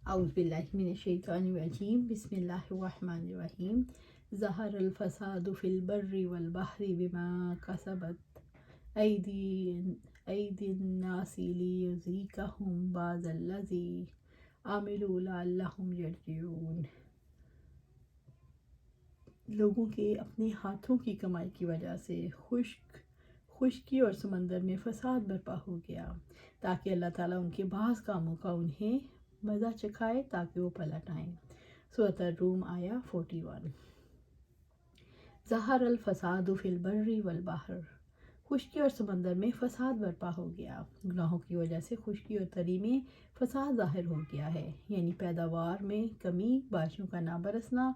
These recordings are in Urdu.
اعوذ باللہ من الشیطان الرجیم بسم اللہ الرحمن الرحیم ظہر الفساد فی البر والبحر بما کسبت ایدی الناس لیذیقہم بعض الذی عملوا لعلہم یرجعون۔ لوگوں کے اپنے ہاتھوں کی کمائی کی وجہ سے خشکی اور سمندر میں فساد برپا ہو گیا، تاکہ اللہ تعالیٰ ان کے بعض کاموں کا انہیں مزہ چکھائے تاکہ وہ پلٹ آئیں۔ سورۃ الروم آیا 41۔ ظہر الفساد فی البر والبحر، خشکی اور سمندر میں فساد برپا ہو گیا۔ گناہوں کی وجہ سے خشکی اور تری میں فساد ظاہر ہو گیا ہے، یعنی پیداوار میں کمی، بارشوں کا نہ برسنا،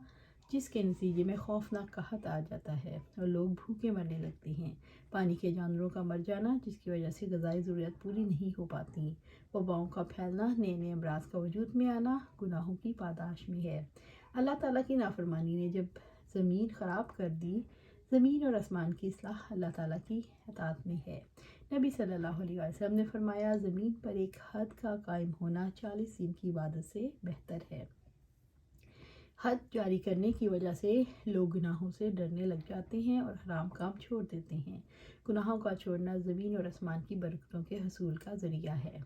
جس کے نتیجے میں خوفناک قحط آ جاتا ہے اور لوگ بھوکے مرنے لگتے ہیں، پانی کے جانوروں کا مر جانا جس کی وجہ سے غذائی ضروریات پوری نہیں ہو پاتی، وباؤں کا پھیلنا، نئے نئے امراض کا وجود میں آنا گناہوں کی پاداش میں ہے۔ اللہ تعالیٰ کی نافرمانی نے جب زمین خراب کر دی، زمین اور آسمان کی اصلاح اللہ تعالیٰ کی اطاعت میں ہے۔ نبی صلی اللہ علیہ وسلم نے فرمایا، زمین پر ایک حد کا قائم ہونا 40 دن کی عبادت سے بہتر ہے۔ حد جاری کرنے کی وجہ سے لوگ گناہوں سے ڈرنے لگ جاتے ہیں اور حرام کام چھوڑ دیتے ہیں۔ گناہوں کا چھوڑنا زمین اور آسمان کی برکتوں کے حصول کا ذریعہ ہے۔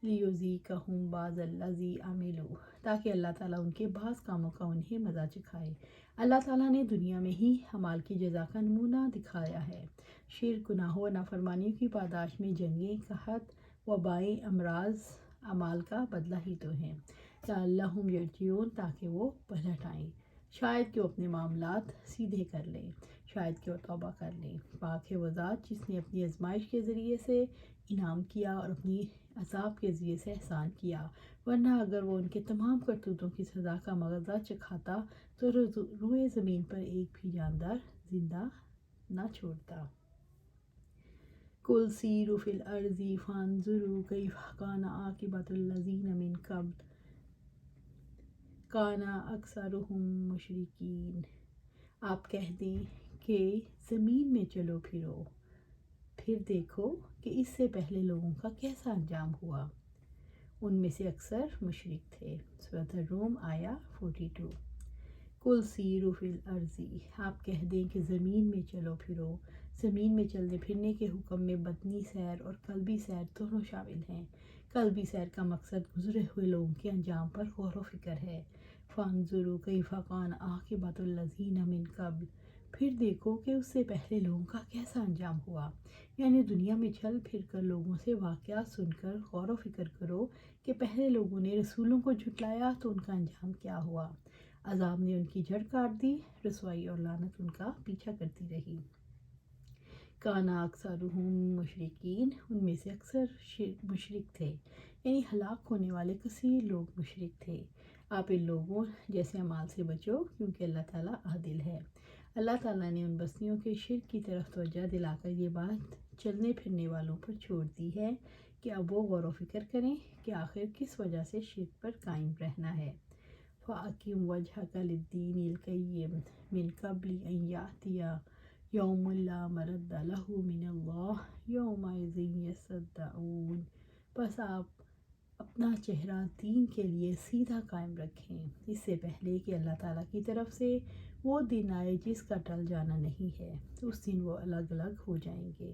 لیذیقہم بعض الذی عملوا، تاکہ اللہ تعالیٰ ان کے بعض کاموں کا انہیں مزہ چکھائے۔ اللہ تعالیٰ نے دنیا میں ہی اعمال کی جزا کا نمونہ دکھایا ہے۔ شرک، گناہوں اور نافرمانیوں کی پاداش میں جنگیں، قحط، وبائیں، امراض اعمال کا بدلہ ہی تو ہیں۔ لعلہم یرجعون، تاکہ وہ پلٹ آئیں، شاید کہ وہ اپنے معاملات سیدھے کر لیں، شاید کہ وہ توبہ کر لیں۔ پاک ہے وہ ذات جس نے اپنی آزمائش کے ذریعے سے انعام کیا اور اپنی عذاب کے ذریعے سے احسان کیا، ورنہ اگر وہ ان کے تمام کرتوتوں کی سزا کا مزہ چکھاتا تو روئے زمین پر ایک بھی جاندار زندہ نہ چھوڑتا۔ قل سیروا فی الارض فانظروا کیف کان عاقبۃ الذین من قبل کان اکثرہم مشرکین۔ آپ کہہ دیں کہ زمین میں چلو پھرو، پھر دیکھو کہ اس سے پہلے لوگوں کا کیسا انجام ہوا، ان میں سے اکثر مشرک تھے۔ سورۃ الروم آیا 42۔ قل سیروا فی الارض، آپ کہہ دیں کہ زمین میں چلو پھرو۔ زمین میں چلنے پھرنے کے حکم میں بدنی سیر اور قلبی سیر دونوں شامل ہیں۔ قلبی سیر کا مقصد گزرے ہوئے لوگوں کے انجام پر غور و فکر ہے۔ فانظروا کیف کان عاقبۃ الذین من قبل، پھر دیکھو کہ اس سے پہلے لوگوں کا کیسا انجام ہوا، یعنی دنیا میں چل پھر کر لوگوں سے واقعات سن کر غور و فکر کرو کہ پہلے لوگوں نے رسولوں کو جھٹلایا تو ان کا انجام کیا ہوا۔ عذاب نے ان کی جڑ کاٹ دی، رسوائی اور لعنت ان کا پیچھا کرتی رہی۔ کان اکثرہم مشرکین، ان میں سے اکثر مشرک تھے، یعنی ہلاک ہونے والے کثیر لوگ مشرک تھے۔ آپ ان لوگوں جیسے اعمال سے بچو، کیونکہ اللہ تعالیٰ عادل ہے۔ اللہ تعالیٰ نے ان بستیوں کے شرک کی طرف توجہ دلا کر یہ بات چلنے پھرنے والوں پر چھوڑ دی ہے کہ اب وہ غور و فکر کریں کہ آخر کس وجہ سے شرک پر قائم رہنا ہے۔ فَأَقِمْ وَجْهَكَ لِلدِّينِ الْقَيِّمِ مِنْ قَبْلِ أَنْ يَأْتِيَ يَوْمٌ لَا مَرَدَّ لَهُ مِنَ اللَّهِ يَوْمَئِذٍ يَصَّدَّعُونَ، پس آپ اپنا چہرہ دین کے لیے سیدھا قائم رکھیں، اس سے پہلے کہ اللہ تعالیٰ کی طرف سے وہ دن آئے جس کا ٹل جانا نہیں ہے، اس دن وہ الگ الگ ہو جائیں گے۔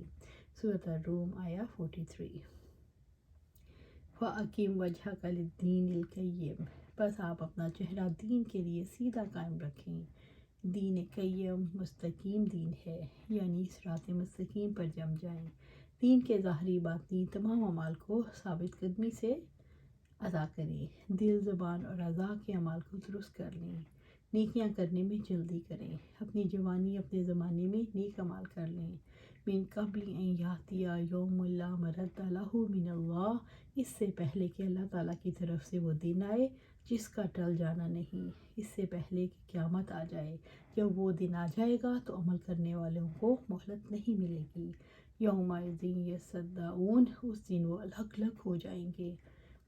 سورۃ الروم آیا 43۔ فَأَقِمْ وَجْهَكَ لِلدِّينِ الْقَيِّمِ، پس آپ اپنا چہرہ دین کے لیے سیدھا قائم رکھیں۔ دین قیم مستقیم دین ہے، یعنی صراط مستقیم پر جم جائیں۔ دین کے ظاہری باطنی تمام اعمال کو ثابت قدمی سے ادا کریں، دل، زبان اور اعضاء کے اعمال کو درست کر لیں، نیکیاں کرنے میں جلدی کریں، اپنی جوانی اپنے زمانے میں نیک اعمال کر لیں۔ من قبل ان یاتی یوم لا مرد لہ من اللہ، اس سے پہلے کہ اللہ تعالیٰ کی طرف سے وہ دن آئے جس کا ٹل جانا نہیں، اس سے پہلے کہ قیامت آ جائے۔ جب وہ دن آ جائے گا تو عمل کرنے والوں کو مہلت نہیں ملے گی۔ یومئذ یصدعون، اس دن وہ الگ الگ ہو جائیں گے۔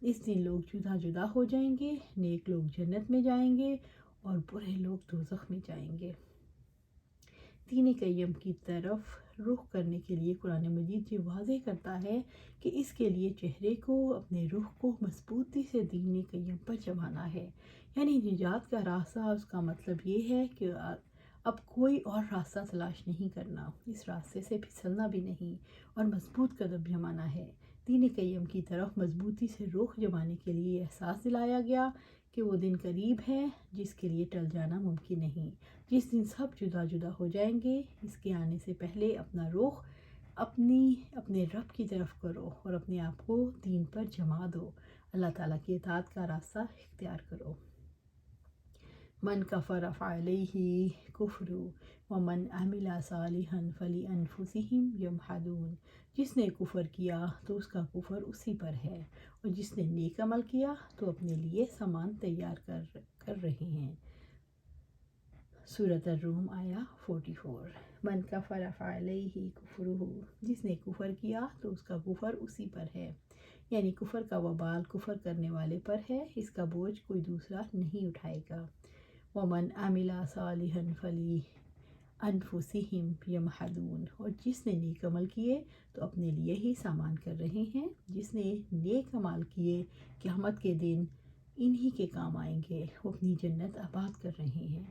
اس دن لوگ جدا جدا ہو جائیں گے، نیک لوگ جنت میں جائیں گے اور برے لوگ دوزخ میں جائیں گے۔ دین قیم کی طرف رخ کرنے کے لیے قرآن مجید یہ واضح کرتا ہے کہ اس کے لیے چہرے کو، اپنے رخ کو مضبوطی سے دین قیم پر جمانا ہے۔ یعنی نجات کا راستہ، اس کا مطلب یہ ہے کہ اب کوئی اور راستہ تلاش نہیں کرنا، اس راستے سے پھسلنا بھی نہیں، اور مضبوط قدم جمانا ہے۔ دین قیم کی طرف مضبوطی سے رخ جمانے کے لیے احساس دلایا گیا کہ وہ دن قریب ہے جس کے لیے ٹل جانا ممکن نہیں، جس دن سب جدا جدا ہو جائیں گے۔ اس کے آنے سے پہلے اپنا رخ اپنے رب کی طرف کرو اور اپنے آپ کو دین پر جما دو، اللہ تعالیٰ کی اطاعت کا راستہ اختیار کرو۔ من کفر فعلیہ کفر ومن عمل صالحا فلانفسہم یمحدون۔ جس نے کفر کیا تو اس کا کفر اسی پر ہے، اور جس نے نیک عمل کیا تو اپنے لیے سامان تیار کر رہے ہیں۔ سورۃ الروم آیا 44۔ من کفر فعلیہ کفرہ، جس نے کفر کیا تو اس کا کفر اسی پر ہے، یعنی کفر کا وبال کفر کرنے والے پر ہے، اس کا بوجھ کوئی دوسرا نہیں اٹھائے گا۔ ومن عمل صالحا فلانفسہم یمحدون، اور جس نے نیک عمل کیے تو اپنے لیے ہی سامان کر رہے ہیں، جس نے نیک عمل کیے قیامت کے دن انہی کے کام آئیں گے، وہ اپنی جنت آباد کر رہے ہیں۔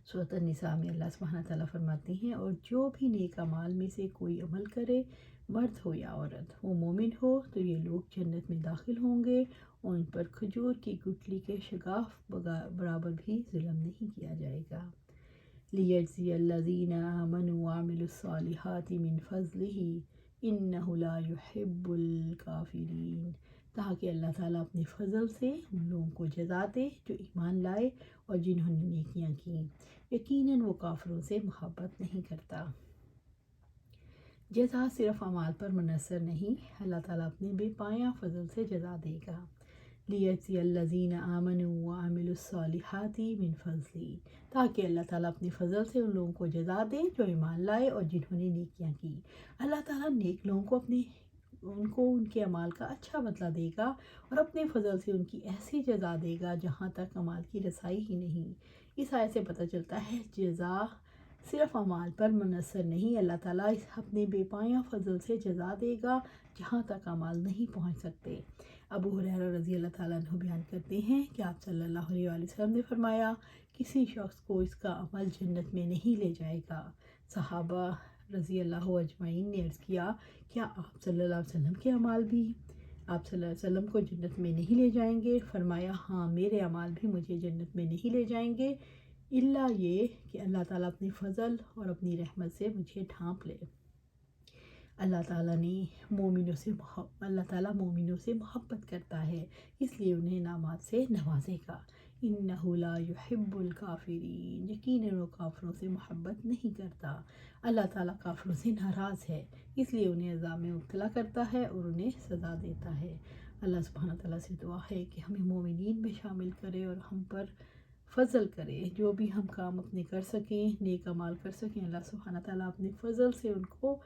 سورۃ النساء میں اللہ سبحانہ تعالیٰ فرماتے ہیں، اور جو بھی نیک اعمال میں سے کوئی عمل کرے، مرد ہو یا عورت، وہ مومن ہو، تو یہ لوگ جنت میں داخل ہوں گے، اور ان پر کھجور کی گٹلی کے شگاف برابر بھی ظلم نہیں کیا جائے گا۔ لِيَجْزِيَ الَّذِينَ آمَنُوا وَعَمِلُوا الصَّالِحَاتِ مِنْ فَضْلِهِ إِنَّهُ لَا يُحِبُّ الْكَافِرِينَ، تاکہ اللہ تعالیٰ اپنے فضل سے ان لوگوں کو جزا دے جو ایمان لائے اور جنہوں نے نیکیاں کیں، یقیناً وہ کافروں سے محبت نہیں کرتا۔ جزا صرف اعمال پر منحصر نہیں، اللہ تعالیٰ اپنے بے پایہ فضل سے جزا دے گا۔ لِيَجْزِيَ الَّذِينَ آمَنُوا وَعَمِلُوا الصَّالِحَاتِ مِنْ فَضْلِهِ، تاکہ اللہ تعالیٰ اپنے فضل سے ان لوگوں کو جزا دے جو ایمان لائے اور جنہوں نے نیکیاں کی۔ اللہ تعالیٰ نیک لوگوں کو ان کے اعمال کا اچھا بدلہ دے گا، اور اپنے فضل سے ان کی ایسی جزا دے گا جہاں تک اعمال کی رسائی ہی نہیں۔ اس آیت سے پتہ چلتا ہے جزا صرف اعمال پر منحصر نہیں، اللہ تعالیٰ اپنے بے پایہ فضل سے جزا دے گا جہاں تک اعمال نہیں پہنچ سکتے۔ ابو ہریرہ رضی اللہ تعالیٰ عنہ بیان کرتے ہیں کہ آپ صلی اللہ علیہ وآلہ وسلم نے فرمایا، کسی شخص کو اس کا عمل جنت میں نہیں لے جائے گا۔ صحابہ رضی اللہ اجمعین نے عرض کیا، کیا آپ صلی اللہ علیہ وسلم کے اعمال بھی آپ صلی اللہ علیہ وسلم کو جنت میں نہیں لے جائیں گے؟ فرمایا، ہاں، میرے اعمال بھی مجھے جنت میں نہیں لے جائیں گے، الا یہ کہ اللہ تعالیٰ اپنی فضل اور اپنی رحمت سے مجھے ڈھانپ لے۔ اللہ تعالیٰ مومنوں سے محبت کرتا ہے، اس لیے انہیں انعامات سے نوازے گا۔ اِنَّهُ لَا يُحِبُّ الْكَافِرِينَ، یقیناً وہ کافروں سے محبت نہیں کرتا۔ اللہ تعالیٰ کافروں سے ناراض ہے، اس لیے انہیں عذاب میں مبتلا کرتا ہے اور انہیں سزا دیتا ہے۔ اللہ سبحانہ تعالیٰ سے دعا ہے کہ ہمیں مومنین میں شامل کرے اور ہم پر فضل کرے، جو بھی ہم کام اپنے کر سکیں، نیک اعمال کر سکیں، اللہ سبحانہ تعالیٰ اپنے فضل سے ان کو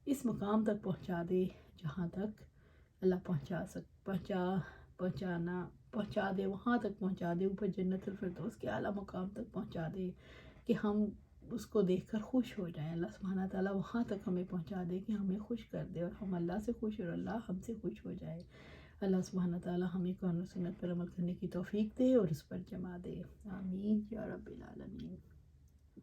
اس مقام تک پہنچا دے جہاں تک اللہ پہنچا دے، وہاں تک پہنچا دے، اوپر جنت الفردوس کے اعلیٰ مقام تک پہنچا دے کہ ہم اس کو دیکھ کر خوش ہو جائیں۔ اللہ سبحانہ تعالیٰ وہاں تک ہمیں پہنچا دے کہ ہمیں خوش کر دے اور ہم اللہ سے خوش اور اللہ ہم سے خوش ہو جائے۔ اللہ سبحانہ تعالیٰ ہمیں قرآن و سنت پر عمل کرنے کی توفیق دے اور اس پر جما دے۔ آمین یا رب العالمین۔